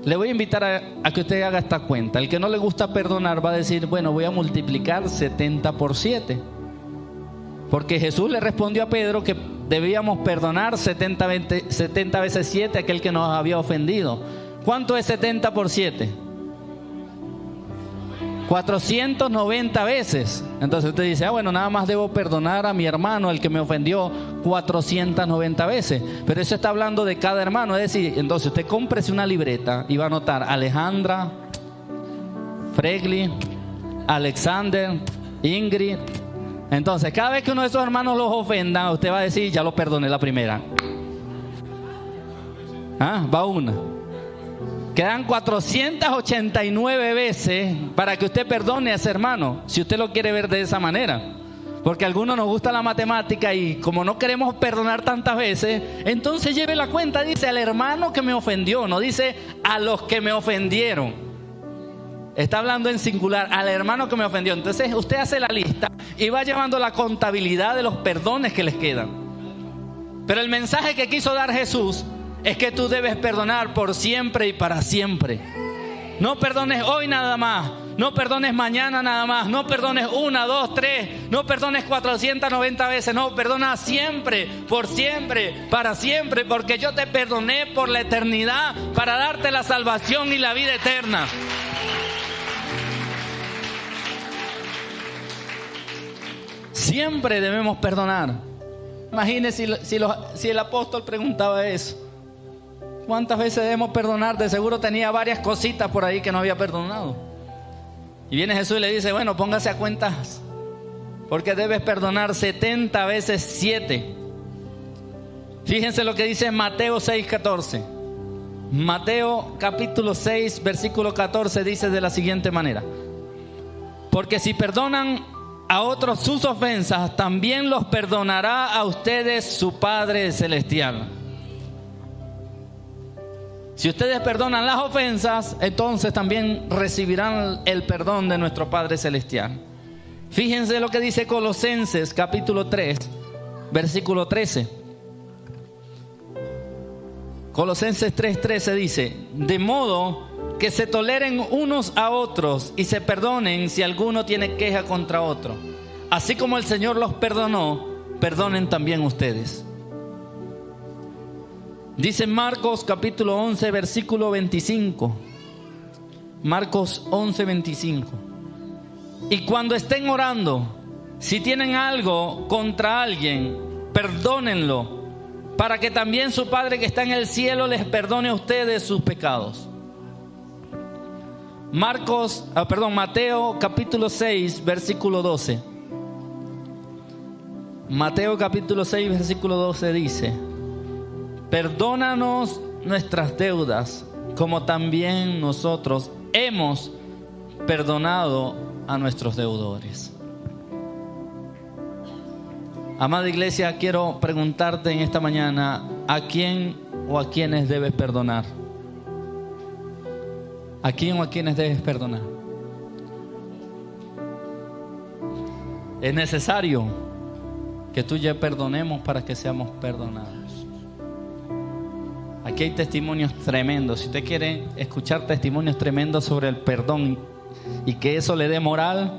le voy a invitar a que usted haga esta cuenta. El que no le gusta perdonar va a decir: bueno, voy a multiplicar 70 por 7. Porque Jesús le respondió a Pedro que debíamos perdonar 70 veces 7 a aquel que nos había ofendido. ¿Cuánto es 70 por 7? 490 veces. Entonces usted dice: bueno, nada más debo perdonar a mi hermano, el que me ofendió, 490 veces. Pero eso está hablando de cada hermano. Es decir, entonces usted cómprese una libreta y va a anotar Alejandra, Fregli, Alexander, Ingrid. Entonces cada vez que uno de esos hermanos los ofenda, usted va a decir: ya lo perdoné la primera. Va una. Quedan 489 veces para que usted perdone a ese hermano, si usted lo quiere ver de esa manera. Porque a algunos nos gusta la matemática y como no queremos perdonar tantas veces, entonces lleve la cuenta, dice al hermano que me ofendió, no dice a los que me ofendieron. Está hablando en singular, al hermano que me ofendió. Entonces usted hace la lista y va llevando la contabilidad de los perdones que les quedan. Pero el mensaje que quiso dar Jesús es que tú debes perdonar por siempre y para siempre. No perdones hoy nada más, no perdones mañana nada más, no perdones 1, 2, 3, no perdones 490 veces, no, perdona siempre, por siempre, para siempre, porque yo te perdoné por la eternidad para darte la salvación y la vida eterna. Siempre debemos perdonar. Imagínese si el apóstol preguntaba eso. ¿Cuántas veces debemos perdonar? De seguro tenía varias cositas por ahí que no había perdonado. Y viene Jesús y le dice: bueno, póngase a cuentas porque debes perdonar 70 veces 7. Fíjense lo que dice Mateo 6:14. Mateo capítulo 6, versículo 14 dice de la siguiente manera: porque si perdonan a otros sus ofensas, también los perdonará a ustedes su Padre Celestial. Si ustedes perdonan las ofensas, entonces también recibirán el perdón de nuestro Padre Celestial. Fíjense lo que dice Colosenses capítulo 3, versículo 13. Colosenses 3:13 dice: de modo que se toleren unos a otros y se perdonen si alguno tiene queja contra otro. Así como el Señor los perdonó, perdonen también ustedes. Dice Marcos capítulo 11, versículo 25. Marcos 11, 25. Y cuando estén orando, si tienen algo contra alguien, perdónenlo, para que también su Padre que está en el cielo les perdone a ustedes sus pecados. Mateo capítulo 6, versículo 12. Mateo capítulo 6, versículo 12 dice: perdónanos nuestras deudas, como también nosotros hemos perdonado a nuestros deudores. Amada iglesia, quiero preguntarte en esta mañana: ¿a quién o a quiénes debes perdonar? ¿A quién o a quiénes debes perdonar? Es necesario que tú y yo perdonemos para que seamos perdonados. Aquí hay testimonios tremendos. Si usted quiere escuchar testimonios tremendos sobre el perdón y que eso le dé moral,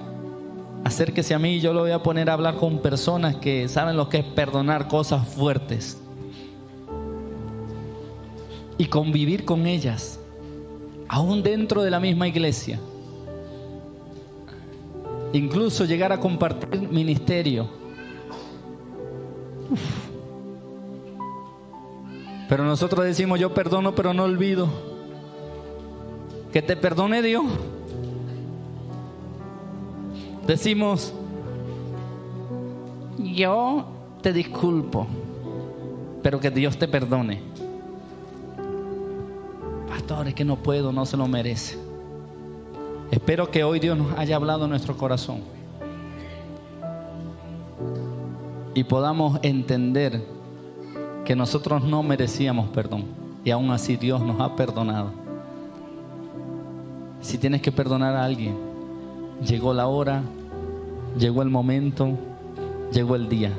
acérquese a mí y yo lo voy a poner a hablar con personas que saben lo que es perdonar cosas fuertes y convivir con ellas, aún dentro de la misma iglesia. Incluso llegar a compartir ministerio. Pero nosotros decimos: yo perdono pero no olvido. Que te perdone Dios. Decimos: yo te disculpo, pero que Dios te perdone. Pastor, es que no puedo, no se lo merece. Espero que hoy Dios nos haya hablado en nuestro corazón y podamos entender que nosotros no merecíamos perdón y aún así Dios nos ha perdonado. Si tienes que perdonar a alguien, llegó la hora, llegó el momento, llegó el día.